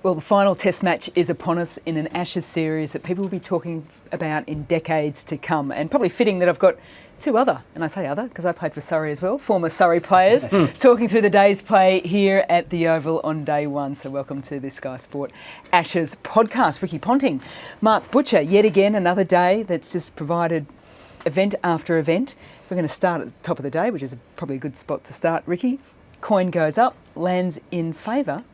Well, the final Test match is upon us in an Ashes series that people will be talking about in decades to come, and probably fitting that I've got two other, and I say other because I played for Surrey as well, former Surrey players, talking through the day's play here at the Oval on day one. So welcome to this Sky Sport Ashes podcast. Ricky Ponting, Mark Butcher, yet again another day that's just provided event after event. We're going to start at the top of the day, which is probably a good spot to start, Ricky. Coin goes up, lands in favour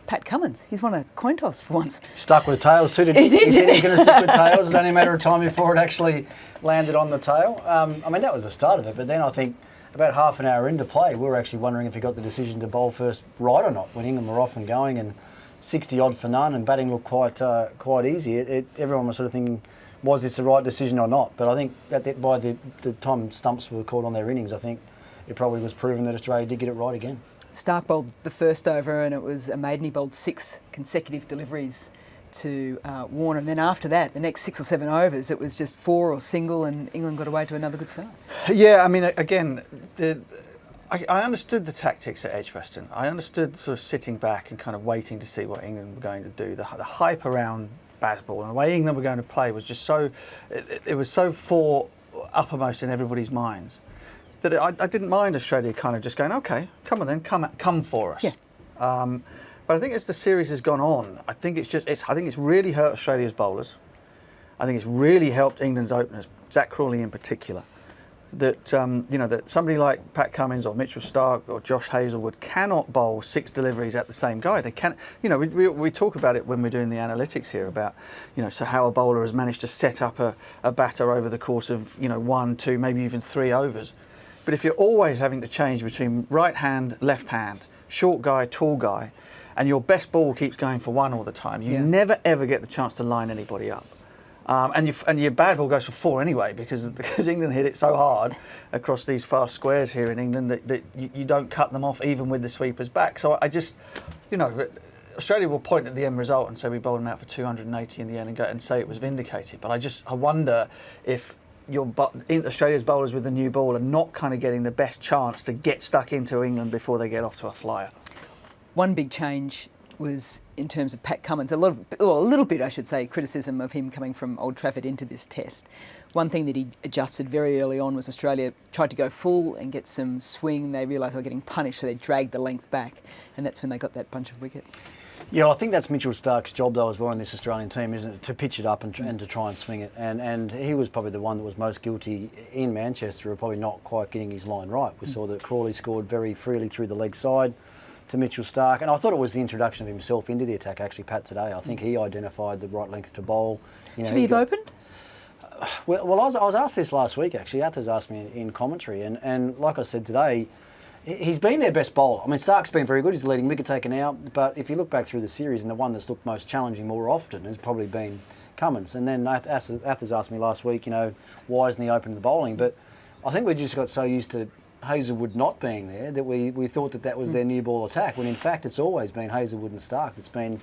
Pat Cummins. He's won a coin toss for once. Stuck with tails too. He did. He said he was going to stick with tails. It was only a matter of time before it actually landed on the tail. I mean, that was the start of it. But then I think about half an hour into play, we were actually wondering if he got the decision to bowl first right or not, when England were off and going and 60 odd for none and batting looked quite easy. Everyone was sort of thinking, was this the right decision or not? But I think by the time stumps were called on their innings, I think it probably was proven that Australia did get it right again. Stark bowled the first over and it was a maiden. He bowled 6 consecutive deliveries to Warner, and then after that, the next 6 or 7 overs, it was just 4 or single, and England got away to another good start. Yeah, I mean, again, I understood the tactics at Edgbaston. I understood sort of sitting back and kind of waiting to see what England were going to do. The hype around Bazball and the way England were going to play was just so, it was so uppermost in everybody's minds that I didn't mind Australia kind of just going, okay, come on then, come for us. Yeah. But I think as the series has gone on, I think it's really hurt Australia's bowlers. I think it's really helped England's openers, Zach Crawley in particular. That that somebody like Pat Cummins or Mitchell Starc or Josh Hazlewood cannot bowl 6 deliveries at the same guy. They can't. We talk about it when we're doing the analytics here about so how a bowler has managed to set up a batter over the course of 1, 2, maybe even 3 overs. But if you're always having to change between right hand, left hand, short guy, tall guy, and your best ball keeps going for 1 all the time, you never ever get the chance to line anybody up. And your bad ball goes for 4 anyway because England hit it so hard across these fast squares here in England that you don't cut them off even with the sweepers back. So I just, Australia will point at the end result and say we bowled them out for 280 in the end and say it was vindicated. But I wonder if Australia's bowlers with the new ball are not kind of getting the best chance to get stuck into England before they get off to a flyer. One big change was in terms of Pat Cummins, a little bit, I should say, criticism of him coming from Old Trafford into this test. One thing that he adjusted very early on was Australia tried to go full and get some swing. They realised they were getting punished, so they dragged the length back, and that's when they got that bunch of wickets. Yeah, I think that's Mitchell Starc's job though as well in this Australian team, isn't it? To pitch it up and to try and swing it. And he was probably the one that was most guilty in Manchester of probably not quite getting his line right. We saw that Crawley scored very freely through the leg side to Mitchell Starc, and I thought it was the introduction of himself into the attack actually, Pat, today. I think he identified the right length to bowl. Should he have opened? Well, I was asked this last week actually. Athers asked me in commentary, and like I said today, he's been their best bowler. I mean, Stark's been very good. He's the leading wicket taker now, but if you look back through the series, and the one that's looked most challenging more often has probably been Cummins. And then Athers asked me last week, why isn't he opening the bowling? But I think we just got so used to Hazlewood not being there that we thought that was their new ball attack, when in fact it's always been Hazlewood and Starc that's been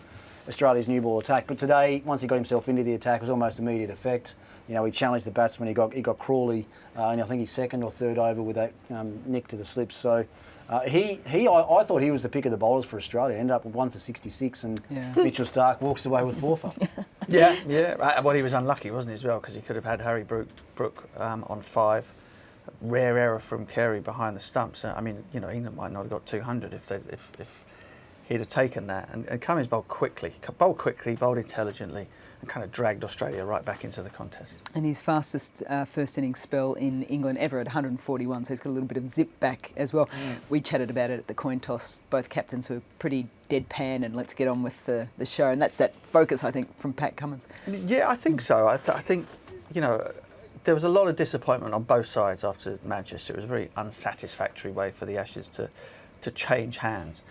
Australia's new ball attack. But today, once he got himself into the attack, it was almost immediate effect. He challenged the batsman. He got Crawley, and I think his 2nd or 3rd over with that nick to the slips. So I thought he was the pick of the bowlers for Australia. Ended up with 1 for 66, and Mitchell Starc walks away with 4 for. Yeah. Well, he was unlucky, wasn't he, as well, because he could have had Harry Brook on 5. Rare error from Carey behind the stumps. I mean, England might not have got 200 if he'd have taken that. And Cummins bowled quickly, bowled intelligently, and kind of dragged Australia right back into the contest. And his fastest first innings spell in England ever at 141, so he's got a little bit of zip back as well. We chatted about it at the coin toss. Both captains were pretty deadpan and let's get on with the show. And that's that focus, I think, from Pat Cummins. Yeah, I think so. I think, there was a lot of disappointment on both sides after Manchester. It was a very unsatisfactory way for the Ashes to change hands.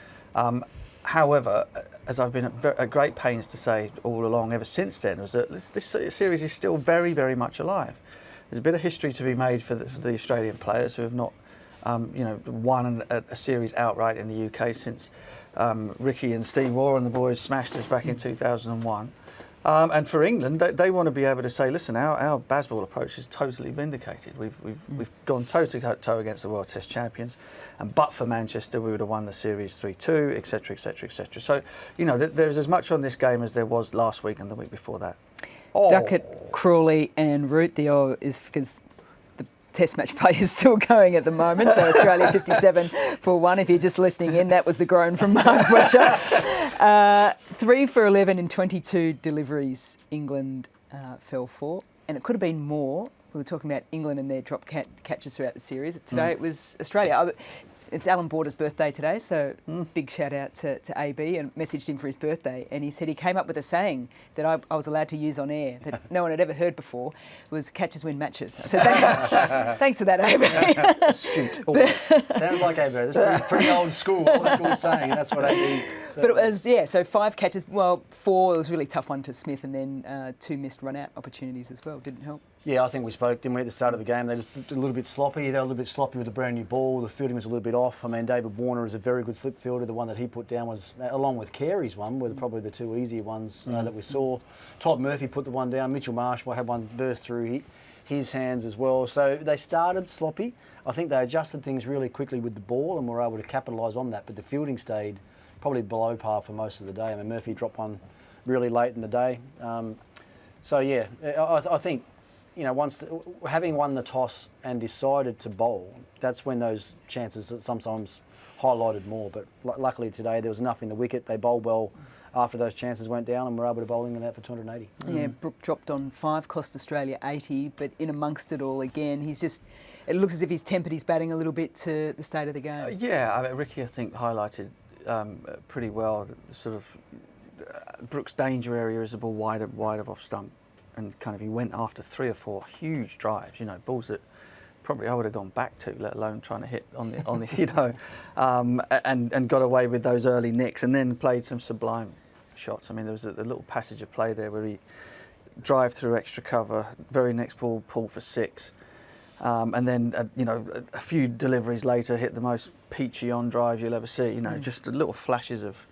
However, as I've been at great pains to say all along ever since then, was that this series is still very, very much alive. There's a bit of history to be made for the Australian players who have not won a series outright in the UK since Ricky and Steve Waugh and the boys smashed us back in 2001. And for England, they want to be able to say, listen, our Bazball approach is totally vindicated. We've gone toe-to-toe against the World Test champions, and but for Manchester, we would have won the series 3-2, etc., etc., etc. So, there's as much on this game as there was last week and the week before that. Duckett, Crawley and Root, the O is because the Test match play is still going at the moment, so Australia 57 for 1. If you're just listening in, that was the groan from Mark Butcher. 3 for 11 in 22 deliveries England fell for, and it could have been more. We were talking about England and their drop catches throughout the series. Today it was Australia. It's Alan Border's birthday today, so big shout out to AB, and messaged him for his birthday, and he said he came up with a saying that I was allowed to use on air that no one had ever heard before, was catches win matches. I said, thanks for that, AB. Astute. Sounds like AB. That's pretty old school saying, and that's what AB... But it was, so 5 catches, 4, it was a really tough one to Smith, and then 2 missed run-out opportunities as well, didn't help. Yeah, I think we spoke, didn't we, at the start of the game? They just looked a little bit sloppy. They were a little bit sloppy with the brand new ball. The fielding was a little bit off. I mean, David Warner is a very good slip fielder. The one that he put down was, along with Carey's one, were probably the 2 easier ones that we saw. Todd Murphy put the one down. Mitchell Marsh had one burst through his hands as well. So they started sloppy. I think they adjusted things really quickly with the ball and were able to capitalise on that. But the fielding stayed probably below par for most of the day. I mean, Murphy dropped one really late in the day. I think, once having won the toss and decided to bowl, that's when those chances are sometimes highlighted more. But luckily today there was enough in the wicket. They bowled well after those chances went down and were able to bowl England out for 280. Yeah, Brook dropped on 5, cost Australia 80, but in amongst it all again, it looks as if he's tempered his batting a little bit to the state of the game. Ricky, I think, highlighted pretty well the sort of Brook's danger area is a ball wide of off stump. And kind of he went after 3 or 4 huge drives, balls that probably I would have gone back to, let alone trying to hit on the and got away with those early nicks, and then played some sublime shots. I mean, there was a little passage of play there where he drive through extra cover, very next ball, pull for 6, and then a few deliveries later hit the most peachy on drive you'll ever see. Just little flashes of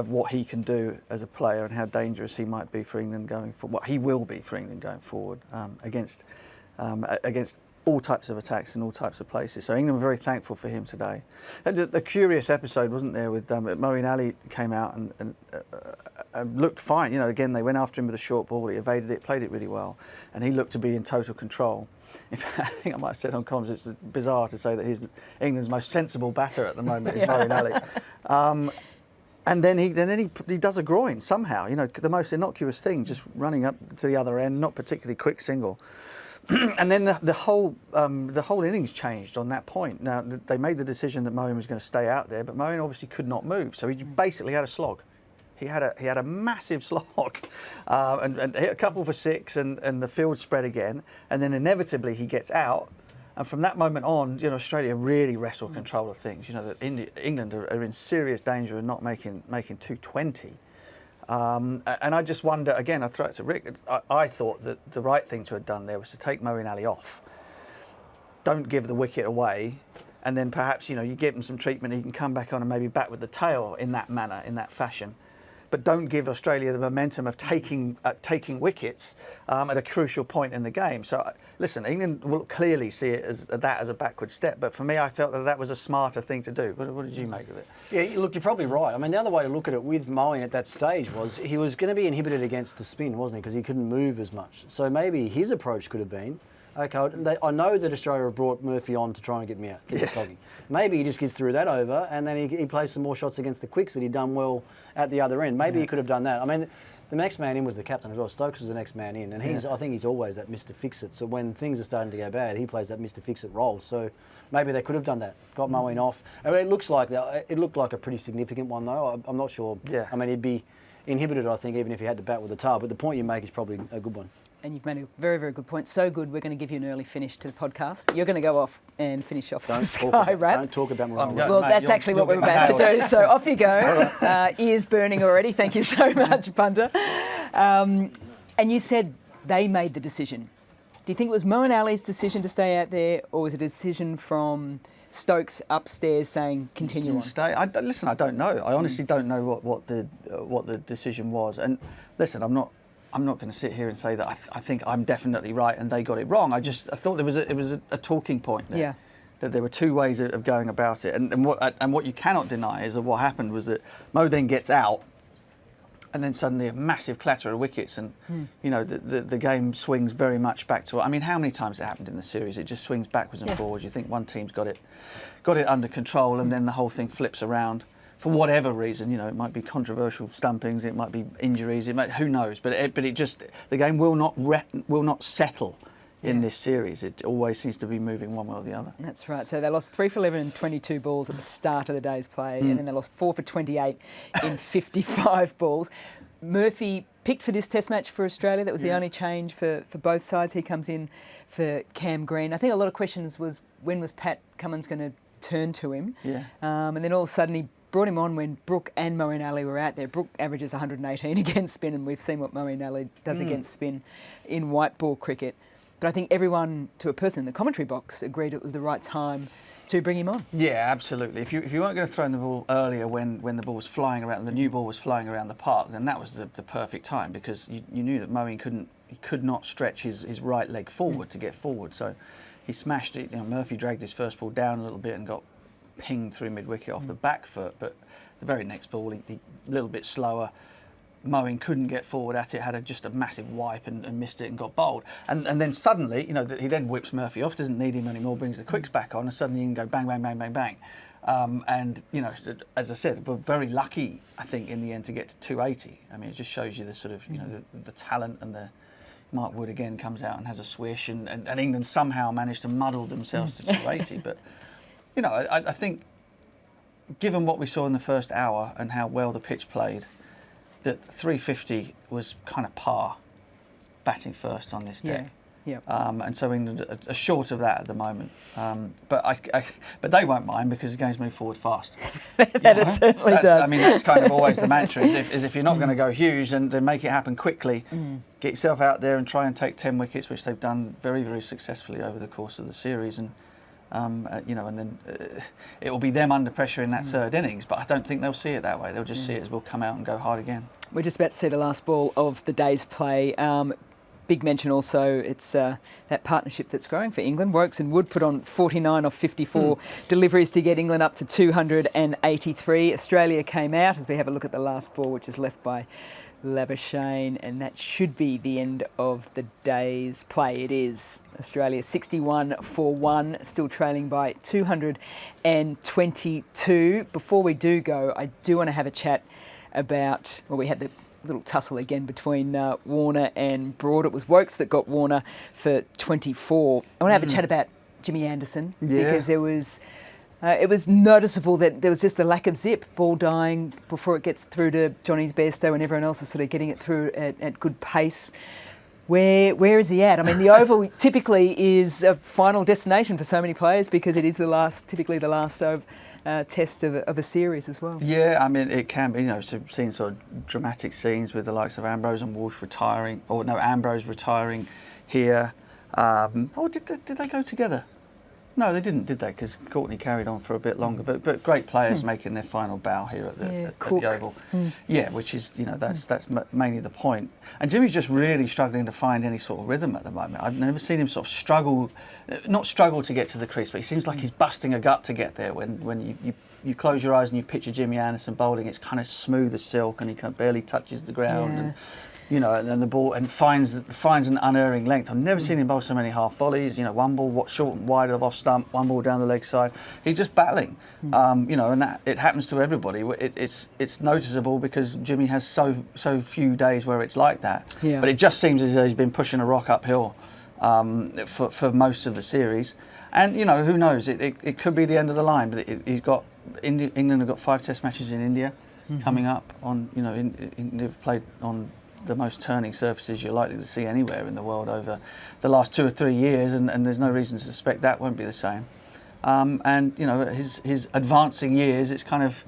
what he can do as a player and how dangerous he might be for England going forward. What he will be for England going forward against all types of attacks in all types of places. So England were very thankful for him today. And a curious episode, wasn't there, with Moeen Ali came out and looked fine. Again, they went after him with a short ball. He evaded it, played it really well, and he looked to be in total control. In fact, I think I might have said on comms, it's bizarre to say that he's England's most sensible batter at the moment is Moeen Ali. And then he does a groin somehow, the most innocuous thing, just running up to the other end, not particularly quick single. And then the whole innings changed on that point. Now, they made the decision that Moeen was going to stay out there, but Moeen obviously could not move, so he basically had a slog. He had a massive slog and hit a couple for 6, and the field spread again, and then inevitably he gets out. And from that moment on, Australia really wrestled control of things. That England are in serious danger of not making 220. And I just wonder, again, I throw it to Rick, I thought that the right thing to have done there was to take Moeen Ali off. Don't give the wicket away, and then perhaps, you give him some treatment, he can come back on and maybe bat with the tail in that manner, in that fashion. But don't give Australia the momentum of taking wickets at a crucial point in the game. So, listen, England will clearly see it as a backward step. But for me, I felt that was a smarter thing to do. What did you make of it? Yeah, look, you're probably right. I mean, the other way to look at it with Moeen at that stage was he was going to be inhibited against the spin, wasn't he? Because he couldn't move as much. So maybe his approach could have been, okay, I know that Australia have brought Murphy on to try and get me out. Yes. Maybe he just gets through that over, and then he plays some more shots against the quicks that he'd done well at the other end. Maybe he could have done that. I mean, the next man in was the captain as well. Stokes was the next man in, and I think he's always that Mr. Fix-It. So when things are starting to go bad, he plays that Mr. Fix-It role. So maybe they could have done that. Got Moeen off. I mean, it looked like a pretty significant one though. I'm not sure. Yeah. I mean, he'd be inhibited, I think, even if he had to bat with the tail. But the point you make is probably a good one. And you've made a very, very good point. So good, we're going to give you an early finish to the podcast. You're going to go off and finish off the Sky Wrap. Don't talk about Moeen. Well, that's actually what we're about to do. So off you go. Ears burning already. Thank you so much, Punter. And you said they made the decision. Do you think it was Moeen Ali's decision to stay out there, or was it a decision from Stokes upstairs saying continue on? Stay. Listen, I don't know. I honestly don't know what the decision was. And listen, I'm I'm not going to sit here and say that I think I'm definitely right and they got it wrong. I thought it was a talking point there. Yeah. That there were two ways of going about it, and what you cannot deny is that what happened was that Mo then gets out, and then suddenly a massive clatter of wickets, and you know the game swings very much back to. I mean, how many times it happened in the series? It just swings backwards and forwards. You think one team's got it under control, and then the whole thing flips around for whatever reason. You know, it might be controversial stumpings, it might be injuries, who knows? But it just the game will not settle. In this series, it always seems to be moving one way or the other. That's right. So they lost 3 for 11 and 22 balls at the start of the day's play, and then they lost 4 for 28 in 55 balls. Murphy picked for this Test match for Australia. That was the only change for both sides. He comes in for Cam Green. I think a lot of questions was when was Pat Cummins going to turn to him? Yeah. And then all of a sudden he brought him on when Brook and Moeen Ali were out there. Brook averages 118 against spin, and we've seen what Moeen Ali does against spin in white ball cricket. But I think everyone, to a person in the commentary box, agreed it was the right time to bring him on. Yeah, absolutely. If you weren't going to throw in the ball earlier when the ball was flying around, the new ball was flying around the park, then that was the perfect time, because you knew that Moeen could not stretch his right leg forward to get forward. So he smashed it. You know, Murphy dragged his first ball down a little bit and got pinged through mid-wicket off the back foot. But the very next ball, he a little bit slower. Moeen couldn't get forward at it, had just a massive wipe and missed it and got bowled. And then suddenly, you know, he then whips Murphy off, doesn't need him anymore, brings the quicks back on, and suddenly you can go bang, bang, bang, bang, bang. And, you know, as I said, we're very lucky, I think, in the end to get to 280. I mean, it just shows you the sort of, you know, the talent, and the Mark Wood again comes out and has a swish, and England somehow managed to muddle themselves to 280. But, you know, I think, given what we saw in the first hour and how well the pitch played, that 350 was kind of par, batting first on this deck. Yeah. And so England are short of that at the moment. But they won't mind, because the game's moved forward fast. It certainly does. I mean, that's kind of always the mantra, is if you're not going to go huge, then make it happen quickly. Get yourself out there and try and take 10 wickets, which they've done very, very successfully over the course of the series. And you know, and then it will be them under pressure in that third innings. But I don't think they'll see it that way. They'll just see it as we'll come out and go hard again. We're just about to see the last ball of the day's play. Big mention also, it's that partnership that's growing for England. Woakes and Wood put on 49 off 54 deliveries to get England up to 283. Australia came out as we have a look at the last ball, which is left by Labuschagne, and that should be the end of the day's play. It is. Australia 61 for 1, still trailing by 222. Before we do go, I do want to have a chat about, well, we had the little tussle again between Warner and Broad. It was Woakes that got Warner for 24. I want to have a chat about Jimmy Anderson, because there was it was noticeable that there was just a lack of zip, ball dying before it gets through to Johnny's Bairstow, and everyone else is sort of getting it through at good pace. Where is he at? I mean, the Oval typically is a final destination for so many players, because it is typically the last test of a series as well. Yeah, I mean, it can be, you know, seen sort of dramatic scenes with the likes of Ambrose and Walsh retiring, Ambrose retiring here. Did they go together? No, they didn't, did they? Because Courtney carried on for a bit longer. But great players making their final bow here at the Oval. Yeah, which is, you know, that's mainly the point. And Jimmy's just really struggling to find any sort of rhythm at the moment. I've never seen him sort of not struggle to get to the crease, but he seems like he's busting a gut to get there. When you close your eyes and you picture Jimmy Anderson bowling, it's kind of smooth as silk, and he barely touches the ground. Yeah. And, you know, and then the ball finds an unerring length. I've never seen him bowl so many half volleys. You know, one ball short and wide of off stump, one ball down the leg side. He's just battling. You know, and that it happens to everybody. It's noticeable because Jimmy has so few days where it's like that. Yeah. But it just seems as though he's been pushing a rock uphill for most of the series. And you know, who knows? It could be the end of the line. But England have got 5 Test matches in India coming up. They've played on the most turning surfaces you're likely to see anywhere in the world over the last 2 or 3 years, and there's no reason to suspect that won't be the same. And you know, his advancing years, it's kind of,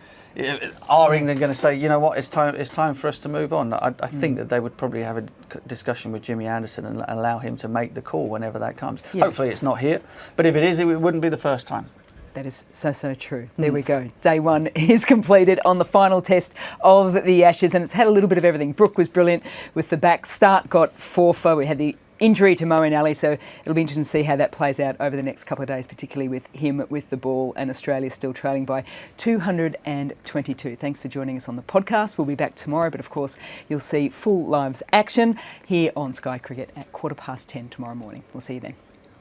are England going to say, you know what, it's time for us to move on? I think that they would probably have a discussion with Jimmy Anderson and allow him to make the call whenever that comes. Hopefully it's not here, but if it is, it wouldn't be the first time. That is so true. There we go. Day one is completed on the final test of the Ashes, and it's had a little bit of everything. Brook was brilliant with the back. Start got 4 for. We had the injury to Moeen, so it'll be interesting to see how that plays out over the next couple of days, particularly with him with the ball, and Australia still trailing by 222. Thanks for joining us on the podcast. We'll be back tomorrow, but of course you'll see full lives action here on Sky Cricket at 10:15 tomorrow morning. We'll see you then.